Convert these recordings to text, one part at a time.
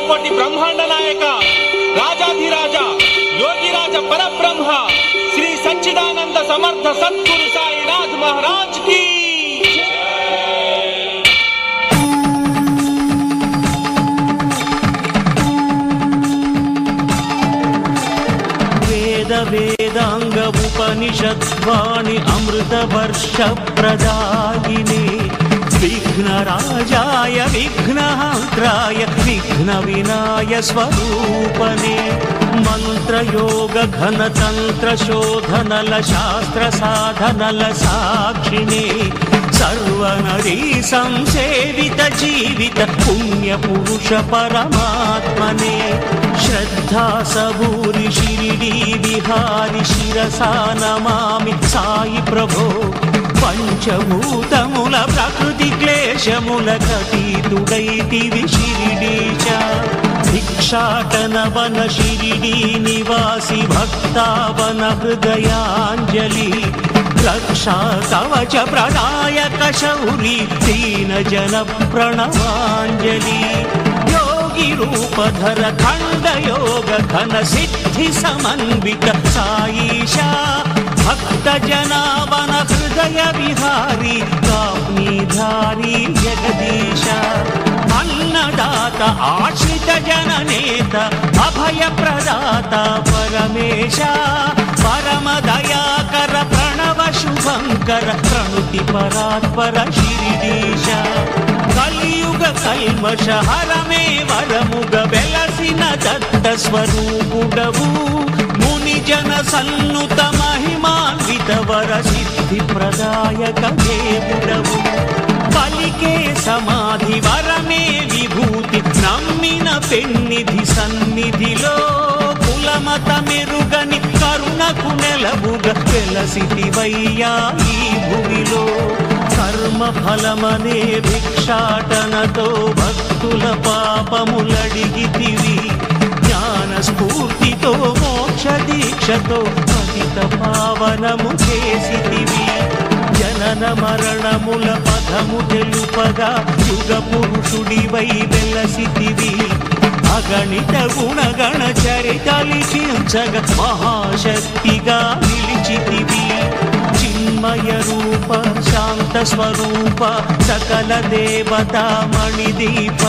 कोटि ब्रह्मांड नायक राजाधिराज योगिराज परब्रह्म श्री सच्चिदानंद समर्थ सद्गुरु साईनाथ महाराज की वेद वेदांग उपनिषद्वाणी अमृत वर्ष प्रदायिने विघ्नराजाय विघ्नहन्त्राय विघ्नविनाय स्वरूपने मंत्रयोग घनतंत्र शोधनल शास्त्र साधनल साक्षिणे सर्वनरी संसेवित जीवित पुण्य पुरुष परमात्मने श्रद्धा सबूरि शिरिडी विहारि शिरसा नमामि साई प्रभो पंचभूतमुल प्रकृति क्लेशमुल कटीतुडैतिवि शिरिडीश भिक्षाटन वन शिरिडी निवासी भक्तावन हृदयाञ्जलि रक्षा कवच प्रदायक शौरी दीन जन प्रणवाञ्जलि योगी रूपधर खंड योग घन सिद्धि समन्वित साईशा भक्त जनावन हृदय विहारी काप्नीधारी जगदीश अन्नदात आश्रित जननेता अभय प्रदाता परमेश परम दयाकर प्रणव शुभंकर प्रणुति परात्पर शिरिडीश कलियुग कल्मष हरमे वरमुग वेलसिन दत्त स्वरूपुडवु मुनिजन सन्नुत महिमान्वित वर सिद्धि प्रदायक దేవుడవు పలికే సమాధి వరమే విభూతి నమ్మిన పెన్నిధి సన్నిధిలో కులమత మెరుగని కరుణకు నెలవుగా వెలసితివయ్యా ఈ భూమిలో కర్మ ఫలమనే భిక్షాటనతో భక్తుల పాపములడిగితివి జ్ఞాన స్ఫూర్తితో మోక్ష దీక్షతో పతిత పావనము చేసితివి జనన మరణముల పదము తెలుపగా యుగ పురుషుడివై వెలసితివి అగణిత గుణగణ చరిత లిఖించగ మహాశక్తిగా నిలిచితివి చిన్మయ రూప శాంత స్వరూప సకల దేవతా మణిదీప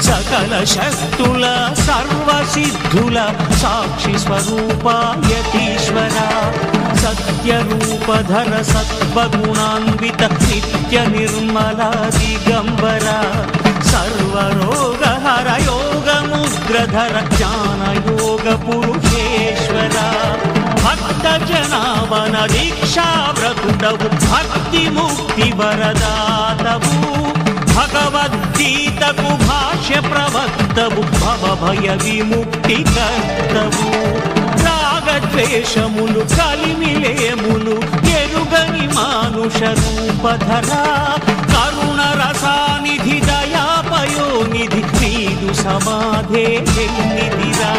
సకల శక్తుల సర్వ సిద్ధుల సాక్షి స్వరూప యతీశ్వర సత్య రూపధర సత్వగుణాన్విత నిత్య నిర్మల దిగంబర సర్వరోగహర యోగ ముద్రధర జ్ఞాన యోగ పురుషేశ్వర భక్త జనావన దీక్షా వ్రతుడవు భక్తి ముక్తి వరదాతవు భగవద్గీతకు భాష్య ప్రవక్తవు భవభయ విముక్తి కర్తవు రాగద్వేషములు కలిమిలేములు ఎరుగని మానుష రూపధర కరుణ రసానిధి దయాపయోనిధి నీదు సమాధే నిధిరా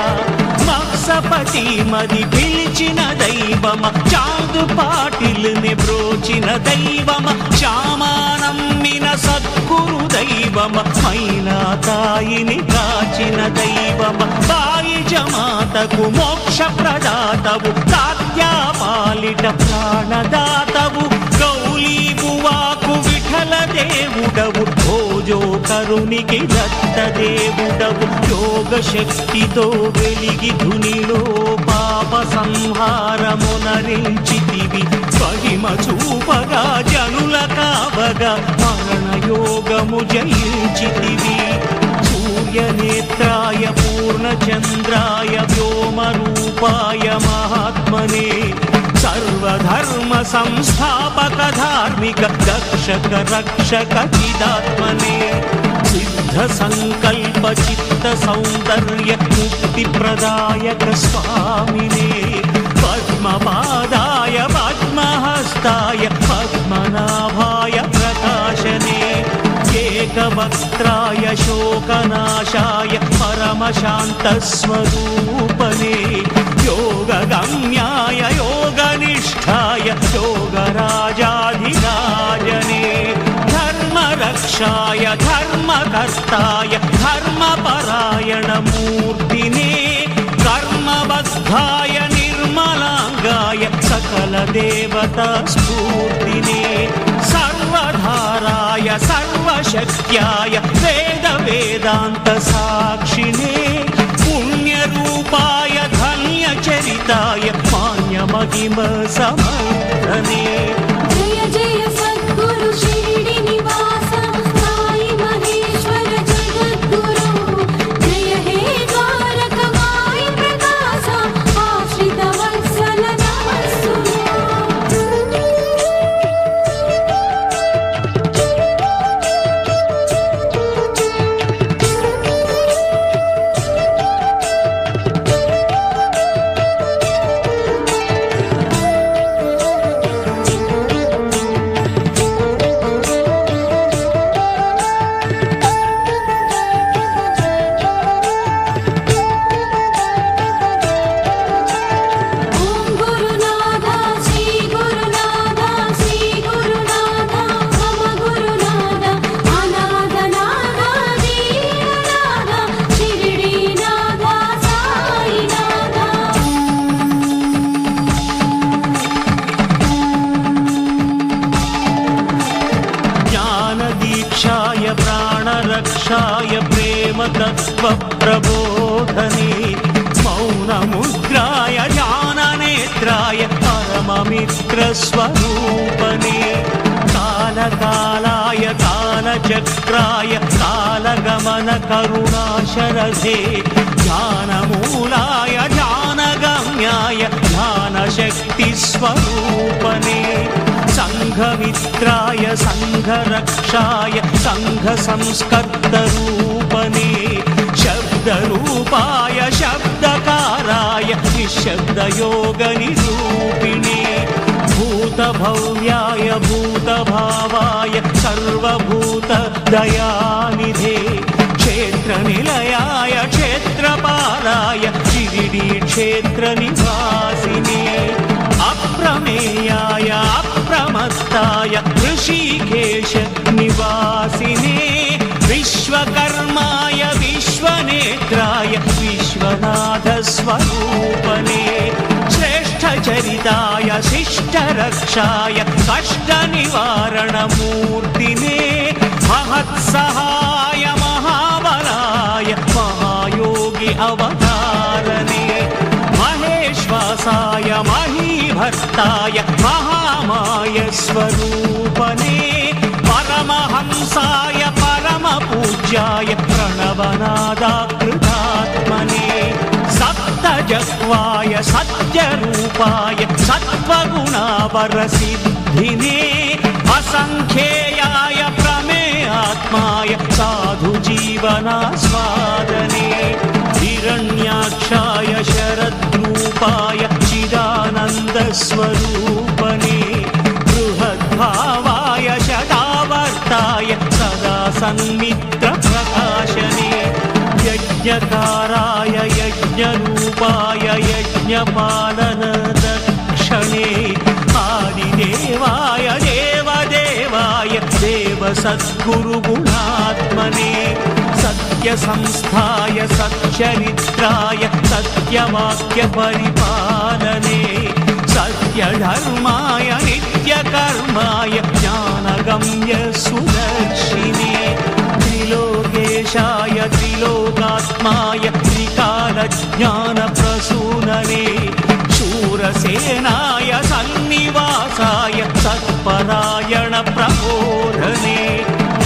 మత్సపతి మది పిలిచిన దైవమ చాందు పాటిల్ని బ్రోచిన దైవమ శ్యామానమ్మిన సద్గురు దైవమ మైనా తాయిని కాచిన దైవమ బాయి జమాతకు మోక్ష ప్రదాతవు తాత్యా పాలిట ప్రాణదాతవు గౌలీ బువాకు విఠల దేవుడవు భోజో కరునికి దత్త దేవుడవు యోగ శక్తితో వెలిగి ధునిలో పాప సంహారమునరించితివి మహిమ చూపగా జనుల కావగా మరణ యోగము జయించితివి సూర్యనేత్రాయ పూర్ణచంద్రాయ వ్యోమరూపాయ మహాత్మనే సర్వధర్మ సంస్థాపక ధార్మిక దక్షక రక్షక చిదాత్మనే సిద్ధ సంకల్ప చిత్త సౌందర్య ముక్తి ప్రదాయక స్వామినే పద్మపాదాయ పద్మహస్తాయ పద్మనాభాయ ప్రకాశనే ఏకవక్త్రాయ శోకనాశాయ పరమశాంతస్వరూపనే योगगम्याय योगनिष्ठाय योगराजाधिराजने धर्मरक्षाय धर्मकर्ताय धर्मपरायण सर्वदेवता स्फूर्तिने सर्वधाराय सर्वशक्त्याय वेद वेदान्त साक्षिणे पुण्यरूपाय धन्यचरिताय मान्यमहिम समर्थने जय जय सद्गुरु शिरडी निवास साई महेश्वर जगद्गुरु जय हे द्वारक माई प्रकाश आश्रित वत्सल प्राणरक्षाय प्रेमतत्त्वप्रबोधने मौनमुद्राय ज्ञाननेत्राय परममित्रस्वरूपने कालकालाय कालचक्राय कालगमनकरुणाशरथे ज्ञानमूलाय ज्ञानगम्याय ज्ञानशक्तिस्वरूपने संघमित्राय संघरक्षाय संघसंस्कर्तरूपने शब्दरूपाय शब्दकाराय निःशब्दयोगनिरूपिणे भूतभव्याय भूतभावाय सर्वभूतदयानिधे क्षेत्रनिलयाय क्षेत्रपालाय शिरिडी क्षेत्रनिवासिने अप्रमेयाय अप्रमत्ताय ऋषिकेश निवासिने विश्वकर्माय विश्वनेत्राय विश्वनाथस्वरूपने श्रेष्ठचरिताय शिष्टरक्षाय कष्टनिवारणमूर्तिने महत्सहाय महाबलाय महायोगी अवतारने महेश्वासाय महीभर्ताय महामाय स्वरूपने परमहंसाय परमपूज्याय प्रणवनादाकृतात्मने सप्तजह्वाय सत्यरूपाय सत्त्वगुणावरसिद्धिने असंख्येयाय प्रमेयात्माय साधुजीवनास्वादने हिरण्याक्षाय शरद्रूपाय चिदानन्दस्वरूपने बृहद्भावाय शतावर्ताय सदा सन्मित्रप्रकाशने यज्ञकाराय यज्ञरूपाय यज्ञपालनदक्षणे आदिदेवाय देवदेवाय देवसद्गुरुगुणात्मने सत्यसंस्थाय सच्चरित्राय सत्यवाक्यपरिपालने सत्यधर्माय नित्यकर्माय ज्ञानगम्य सुदर्शिने त्रिलोकेशाय त्रिलोकात्माय त्रिकालज्ञानप्रसूनने शूरसेनाय सन्निवासाय सत्परायणप्रबोधने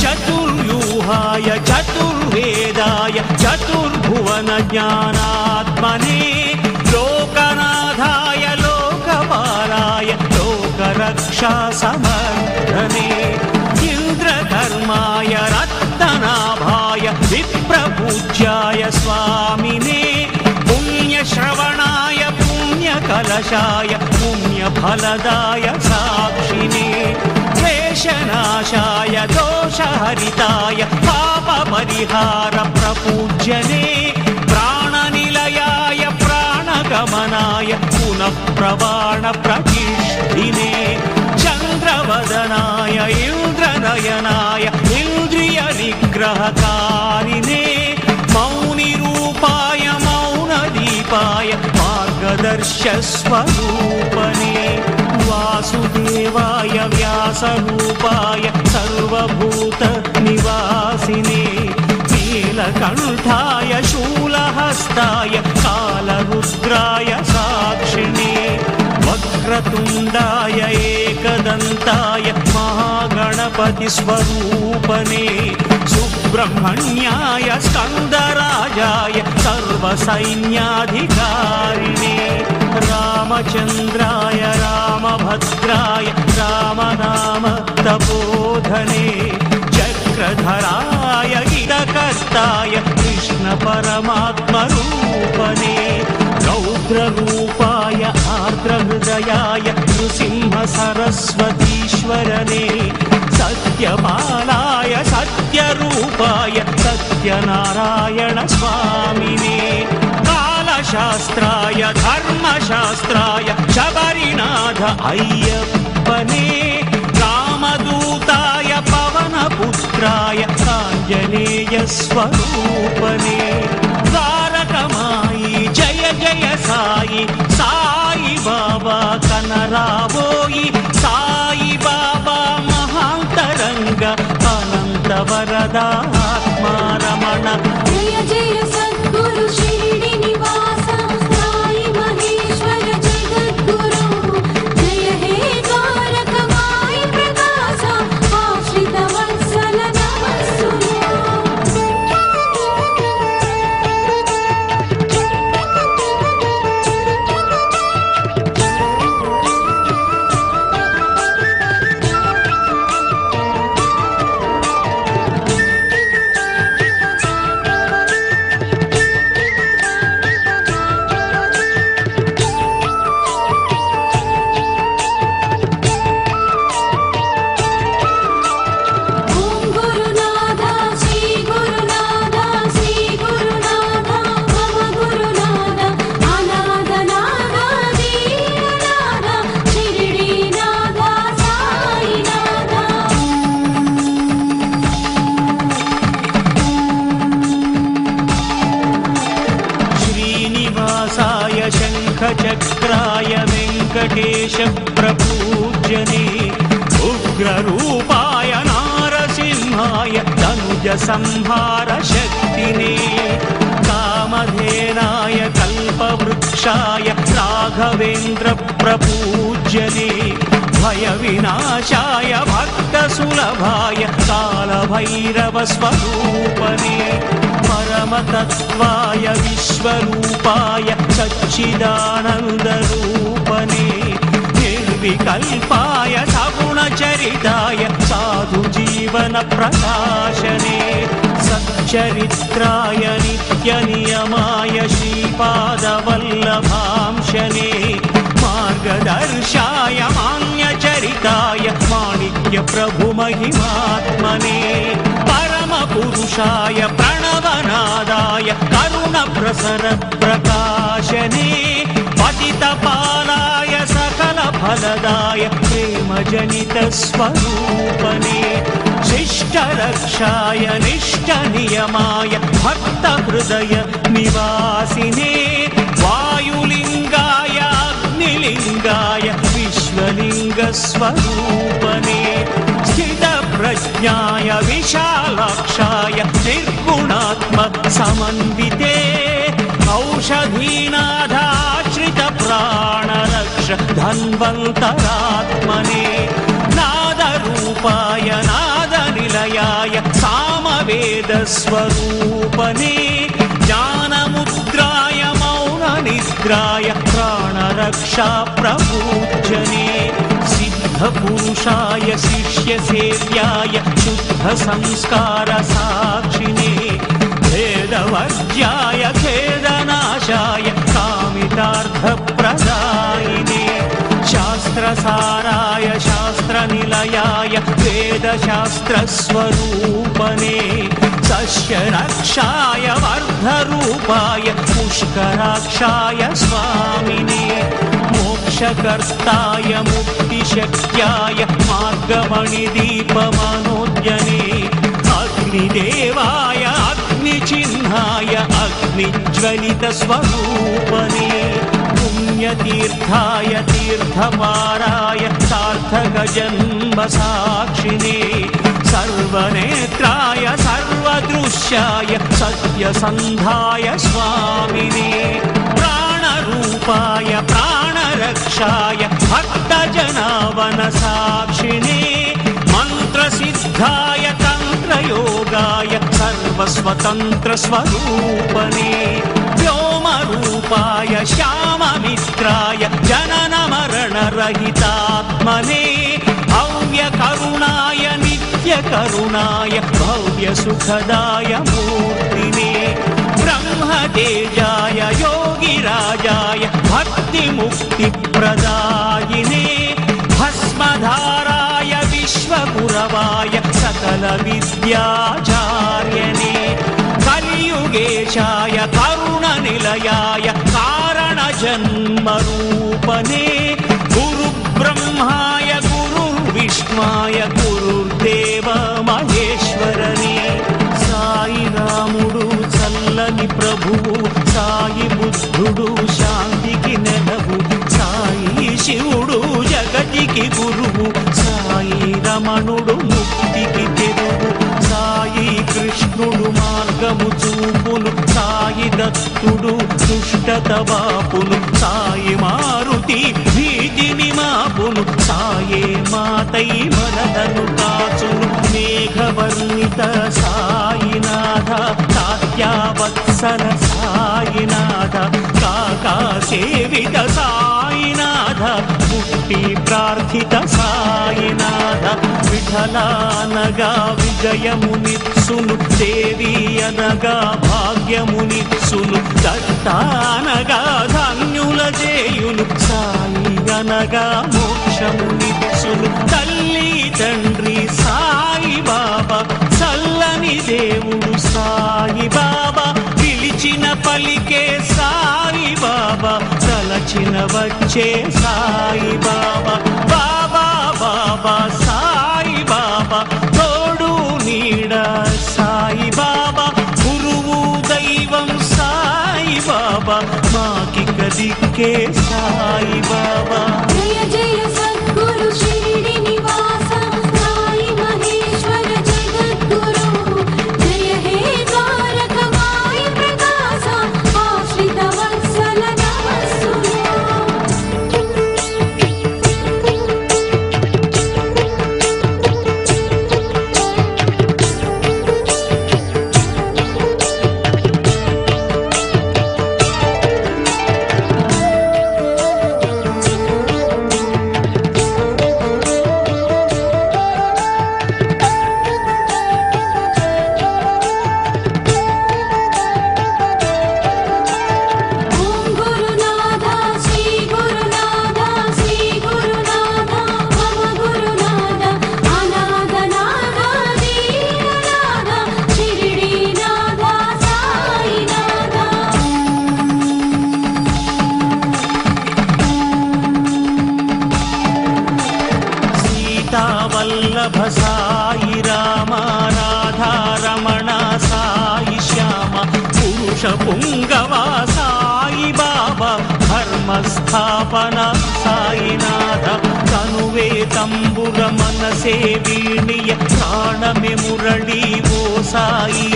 चतुर्व्यूहाय चतुर्वेदाय चतुर्भुवनज्ञानात्मने लोकनाथाय लोकपालाय लोकरक्षासमर्थने इन्द्रधर्माय रत्ननाभाय विप्रपूज्याय स्वामिने पुण्यश्रवणाय पुण्यकलशाय पुण्यफलदाय साक्षिणे क्लेशनाशाय दोषहरिताय पापपरिहारप्रपूज्यने प्राणनिलयाय प्राणगमनाय पुनः प्रवाणप्रतिष्ठिने चन्द्रवदनाय इन्द्रनयनाय इन्द्रियनिग्रहकारिणे मौनिरूपाय मौनदीपाय मार्गदर्शस्वरूपने वासुदेवाय व्यासरूपाय सर्वभूतनिवासिने नीलकण्ठाय शूलहस्ताय कालरुद्राय साक्षिणे वक्रतुण्डाय एकदन्ताय महागणपतिस्वरूपने सुब्रह्मण्याय स्कन्दराजाय सर्वसैन्याधिकारिणे रामचन्द्राय रामभद्राय रामनाम तपोधने चक्रधराय गिरकर्ताय कृष्णपरमात्मरूपने रौद्ररूपाय आर्द्रहृदयाय नृसिंहसरस्वतीश्वरने सत्यपालाय सत्यरूपाय सत्यनारायण स्वामिने कालशास्त्राय धर्मशास्त्राय शबरीनाथ अय्यप्पने रामदूताय पवनपुत्राय आञ्जनेयस्वरूपने द्वारकमायि जय जय साई साई बाबा कनरावोयि साई बाबा महान्तरंग अनंत वरदात्मा रमण जय जय सद्गुरु शिरडी निवास साई महेश्वर जगद्गुरु जय हे द्वारक माई प्रकाश आश्रित वत्सल नमस्सुनो चक्राय वेङ्कटेश प्रपूज्यने उग्ररूपाय नारसिंहाय तनुजसंहार शक्तिने कामधेनाय कल्पवृक्षाय राघवेन्द्र प्रपूज्यने भयविनाशाय भक्तसुलभाय कालभैरवस्वरूपने परमतत्त्वाय विश्वरूपाय सच्चिदानन्दरूपने निर्विकल्पाय सगुणचरिताय साधुजीवनप्रकाशने सच्चरित्राय नित्यनियमाय श्रीपादवल्लभांशने मार्गदर्शाय मान्यचरिताय माणिक्यप्रभुमहिमात्मने परमपुरुषाय प्रणवनादाय करुणप्रसर प्रकाशने पतितपालाय सकलफलदाय प्रेमजनितस्वरूपने शिष्टरक्षाय निष्ठनियमाय भक्तहृदय निवासिने वायुलिङ्गाय अग्निलिङ्गाय विश्वलिङ्गस्वरूपने स्थितप्रज्ञाय विशालाक्षाय निर्गुणात्म समन्विते औषधीनाथाश्रितप्राणरक्ष धन्वन्तरात्मने नादरूपाय नादनिलयाय सामवेदस्वरूपने ज्ञानमुद्राय मौननिद्राय प्राणरक्षा प्रपूज्यने सिद्धपुरुषाय शिष्यसेव्याय शुद्धसंस्कारसाक्षिणे भेदवर्ज्याय खेदनाशाय कामितार्थप्रदायिने शास्त्रसाराय शास्त्रनिलयाय वेदशास्त्रस्वरूपने सस्यरक्षाय वर्धरूपाय पुष्कराक्षाय स्वामिने मोक्षकर्ताय मुक्तिशक्त्याय मार्गमणिदीपमनोद्यने अग्निदेवाय अग्निचिह्नाय अग्निज्वलितस्वरूपने पुण्यतीर्थाय तीर्थपाराय सार्थक जन्म साक्षिणे सर्वनेत्राय सर्वदृश्याय सत्यसन्धाय स्वामिने प्राणरूपाय प्राणरक्षाय भक्तजनावन साक्षिणे मन्त्रसिद्धाय तन्त्रयोगाय सर्वस्वतन्त्रस्वरूपने व्योमरूपाय श्याममित्राय जननमरणरहितात्मने भव्यकरुणाय नित्यकरुणाय भव्यसुखदाय मूर्तिने ब्रह्मतेजाय योगिराजाय भक्तिमुक्तिप्रदायिने भस्मधाराय विश्वगुरवाय सकलविद्याचार्यने कलियुगेशाय करुणनिलयाय कारणजन्मरूपने गुरुब्रह्माय गुरुर्विष्णुवाय गुरुर्देव महेश्वरने साई रामुडु చల్లని ప్రభువు సాయి బుద్ధుడు శాంతికి నెలవు సాయి శివుడు జగతికి గురువు సాయి రమణుడు ముక్తికి తెరువు సాయి కృష్ణుడు మార్గము చూపును సాయి దత్తుడు దుష్టత బాపును సాయి మారుతి భీతిని మాపును సాయే మాతై మనలను కాచును మేఘవర్ణిత సాయినాథ తాత్యావత్సల సాయినాథ కాకా సేవిత సాయినాథ ముక్తి ప్రార్థిత సాయినాథ విఠలానగా విజయమునిత్సును దేవి అనగా భాగ్యమునిత్సును దత్తానగా ధన్యుల చేయును సాయి అనగా మోక్షమునిత్సును తల్లి తండ్రి సాయి బాబా చల్లని దేవుడు సాయి బాబా పిలిచిన పలికే సాయి బాబా తలచిన వచ్చే సాయి బాబా బాబా బాబా సాయి బాబా తోడు నీడ సాయి బాబా గురువు దైవం సాయి బాబా మాకిక దిక్కే సాయి బాబా జయ జయ సద్గురు షిరిడి నివాస సాయి మహేశ్వర జగద్గురు జయ హే ద్వారక మాయి ప్రకాశ ఆశ్రిత వత్సల నమస్సును ఓం గురునాథ శ్రీ గురునాథ శ్రీ గురునాథ మమ గురునాథ అనాథనాథ దీననాథ షిరిడీనాథ సాయినాథ సీతావల్లభ సాయి రామ రాధారమణ సాయి శ్యామ పురుష పుంగవ సాయి బాబా ధర్మస్థాపన సాయినాథ తనువే తంబుర మనసే వీణియ ప్రాణమే మురళి ఓ సాయి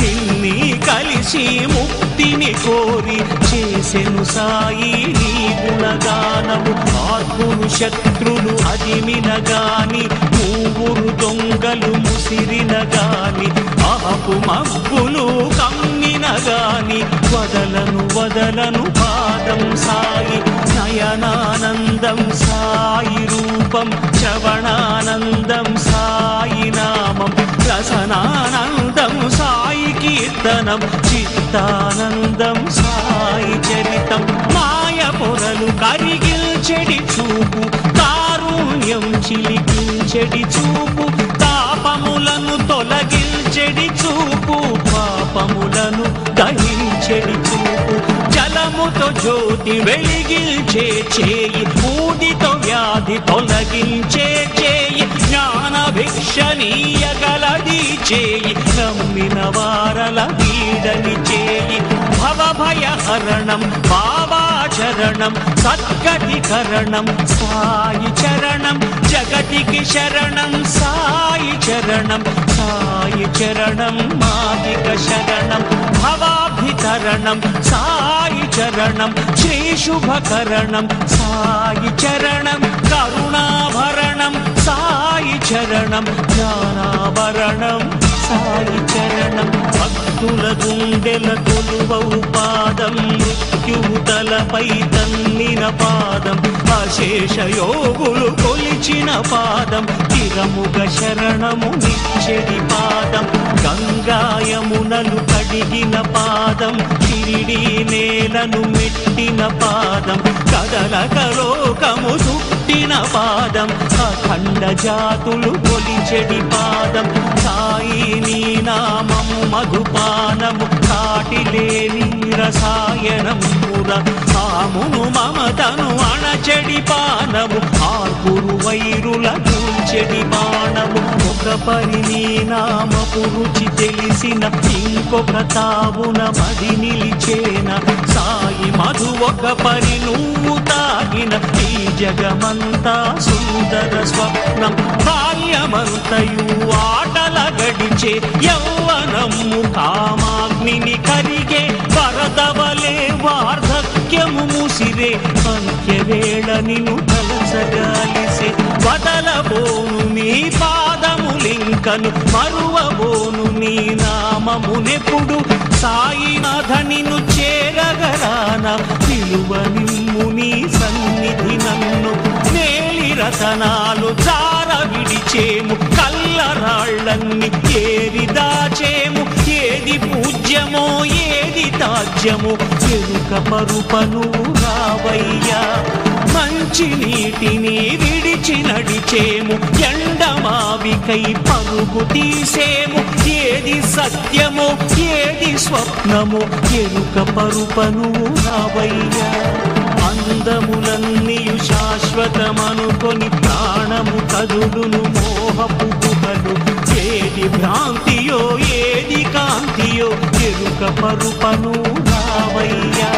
నిన్ని కలిసి ముక్తిని కోరి చేసెను సాయి నీ గుణగానము ఆత్ములు శత్రులు అదిమిన గాని మూవురు దొంగలు ముసిరిన గాని ఆపు మబ్బులు కమ్మిన గాని వదలను వదలను పాదం సాయి నయనానందం సాయి రూపం శ్రవణానందం సాయి నామం రసనానందం సాయి కీర్తనం చిత్తానందం సాయి చరితం మాయ పొరలు కరిగిల్చెడి చూపు కారుణ్యం చిలికించెడి చూపు తాపములను తొలగించెడి చూపు పాపములను దహించెడి చూపు జలముతో జ్యోతి వెలిగించే చేయి ఊదితో వ్యాధి తొలగించే చేయి జ్ఞాన భిక్షనీయగలది చేయి నమ్మిన వారల వీడని చేయి భవభయ హరణం బాబా శరణం సద్గతి కరణం సాయి చరణం జగతికి శరణం సాయి చరణం సాయి చరణం మాదిక శరణం భవాభితరణం సాయి చరణం శ్రీ శుభకరణం సాయి చరణం కరుణాభరణం సాయి చరణం జ్ఞానాభరణం సాయి చరణం భక్తుల గుండెల కొలువవు పాదం మృత్యువు తలపై తన్నిన పాదం అశేష యోగులు కొలిచిన పాదం తిరముగ శరణము నిచ్చెడి పాదం గంగాయమునలు కడిగిన పాదం షిరిడి నేలను మెట్టిన పాదం కదలక లోకము చుట్టిన పాదం అఖండ జాతులు కొలిచెడి పాదం సాయి నీ నామము మధుపానము సాటిలేని రసాయనం పుర సామును మమతను అణచెడి పానము ఆర్పురు వైరుల కూల్చెడి బాణము ఒక పరి నీ నామపు రుచి తెలిసిన ఇంకొక తావున మది నిలిచేన సాయి మధు ఒక పరి నువ్వు తాగిన ఈ జగమంతా సుందర స్వప్నం బాల్యమంతయు ఆటల గడిచే యౌవనము కామాగ్నిని కరిగే వరదవలే వార్ధక్యము ముసిరే అంత్యవేళ నిన్ను కలసగాలిసే వదలబోను నీ పాదములింకను మరువబోను నీ నామమునెప్పుడు సాయినాథ నిన్ను చేరగరాన పిలువ నిమ్ము నీ సన్నిధి నన్ను మేలి రతనాలు జార విడిచేము కల్లరాళ్ళన్ని ఏరి దాచేము ఏది పూజ్యమో ఏది తాజ్యమో ఎరుక పరుపను రావయ్యా మంచి నీటిని విడిచి నడిచేము ఎండమావికై పరుగు తీసేము ఏది సత్యమో ఏది స్వప్నమో ఎరుక పరుపను రావయ్యా అందములన్నీయు శాశ్వతమనుకొని ప్రాణము కదులును మోహపు గుహలు ఏది భ్రాంతియో ఏది కాంతియో ఎరుక పరుపను రావయ్యా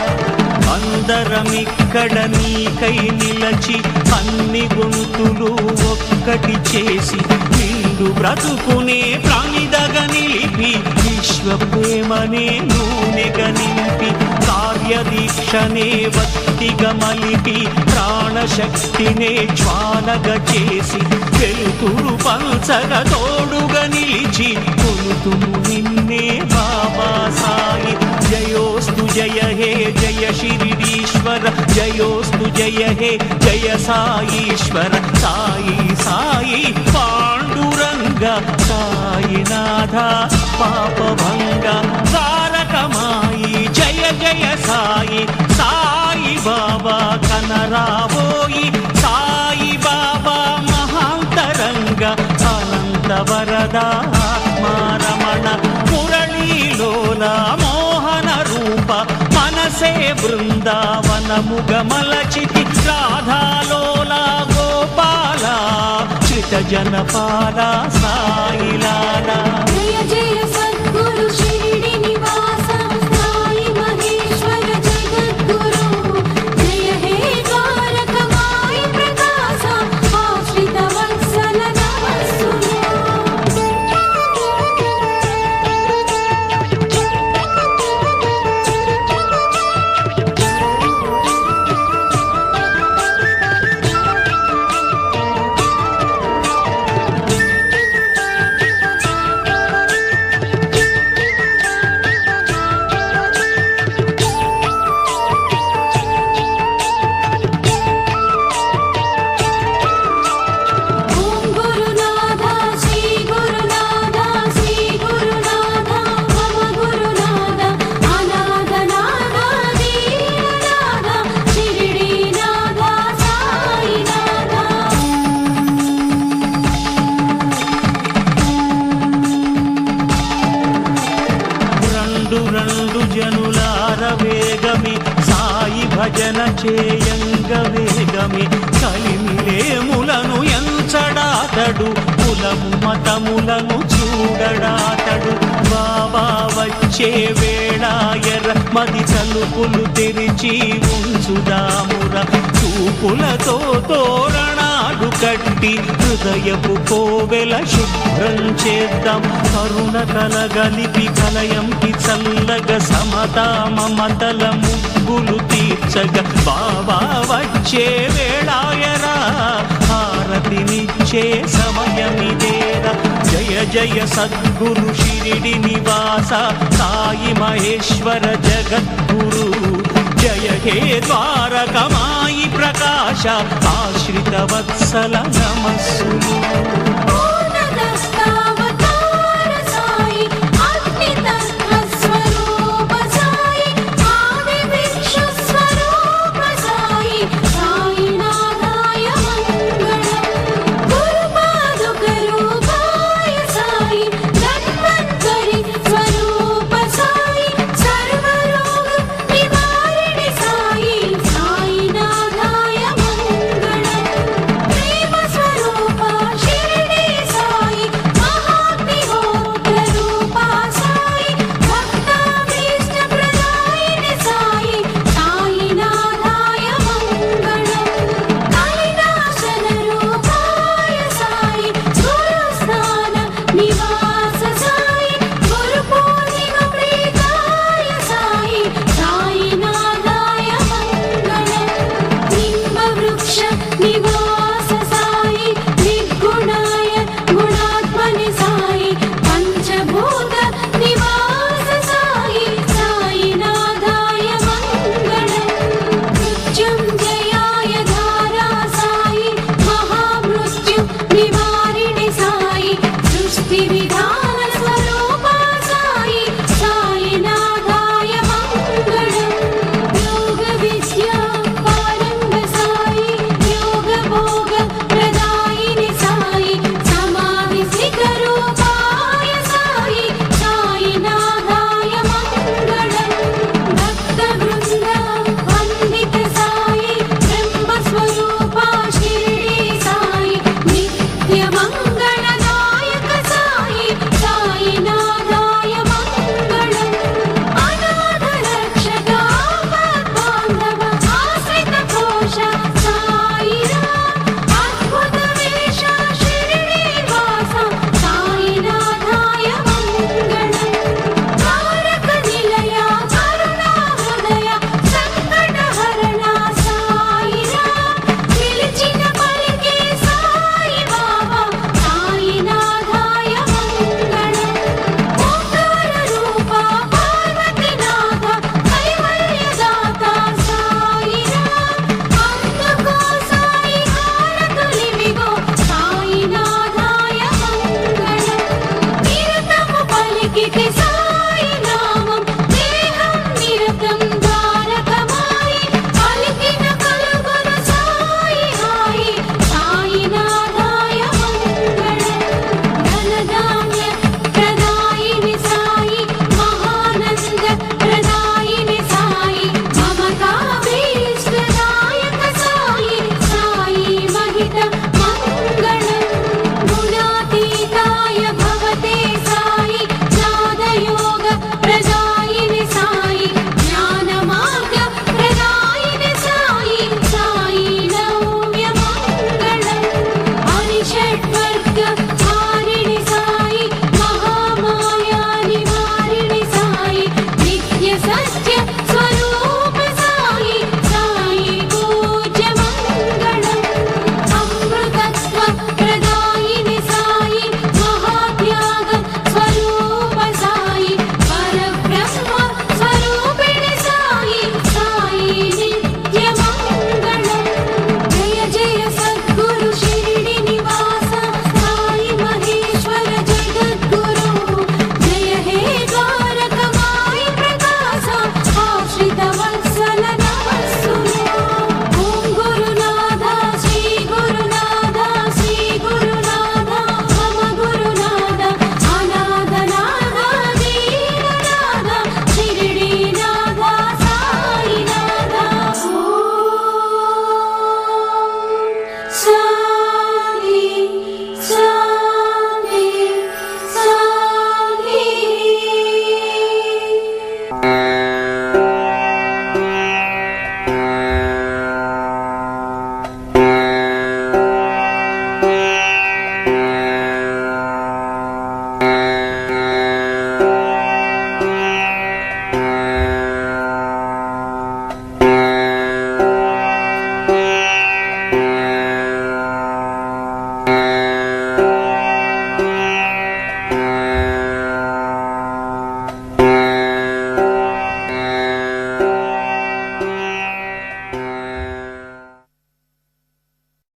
అందరమిక్కడ నీకై నిలచి అన్ని గొంతులు ఒక్కటి చేసి నిండు బ్రతుకునే ప్రాణిదగ నిలిపి విశ్వ ప్రేమనే నూనెగ నింపి కార్యదీక్షనే వత్తిగ మలిపి ప్రాణశక్తినే జ్వాలగ చేసి వెలుతురు పంచగ తోడుగా నిలిచి కొలుతుము నిన్నే బాబా సాయి జయోస్తు జయ హే జయ శిరిడీశ్వర జయోస్తు జయ హే జయ సాయీశ్వర సాయి సాయి పాండురంగ సాయినాథ పాపభంగ తారకమాయి జయ జయ సాయి సాయి బాబా కనరాబోయి సాయి బాబా మహాంతరంగ అనంత వరద ఆత్మారమణ మురళీలోల మోహన రూప మనసే బృందావనముగ మలచితి రాధాలోల గోపాల శ్రిత జనపాల సాయిలాల జయ జయ సద్గురు షిరిడి నివాస సాయి మహేశ్వర జగద్గురు జయ హే ద్వారకమాయి ప్రకాశ ఆశ్రిత వత్సల నమస్సును ఓం గురునాథ శ్రీ గురునాథ శ్రీ గురునాథ మమ గురునాథ అనాథ నాథ దీననాథ షిరిడీనాథ సాయినాథ రెండు రెండు జనులార వేగమి సాయి భజన చేయంగ వేగమి కలిమిలేములను ఎంచడాతడు కులము మతములను చూడడాతడు బాబా వచ్చే వేళ ఎర్ర మది తలుపులు తెరిచి ఉంచుదాముర చూపులతో తోరణాలు కట్టి హృదయపు కోవెల శుభ్రం చేద్దాం కరుణ కలగలిపి కలయంకి చల్లగా సమతా మమతల ముగ్గులు తీర్చగా బాబా వచ్చే వేళాయరా హారతినిచ్చే సమయమిదేరా జయ జయ సద్గురు షిరిడి నివాస సాయి మహేశ్వర జగద్గురు జయ హే ద్వారకమాయి ప్రకాశ ఆశ్రిత వత్సల నమస్సులు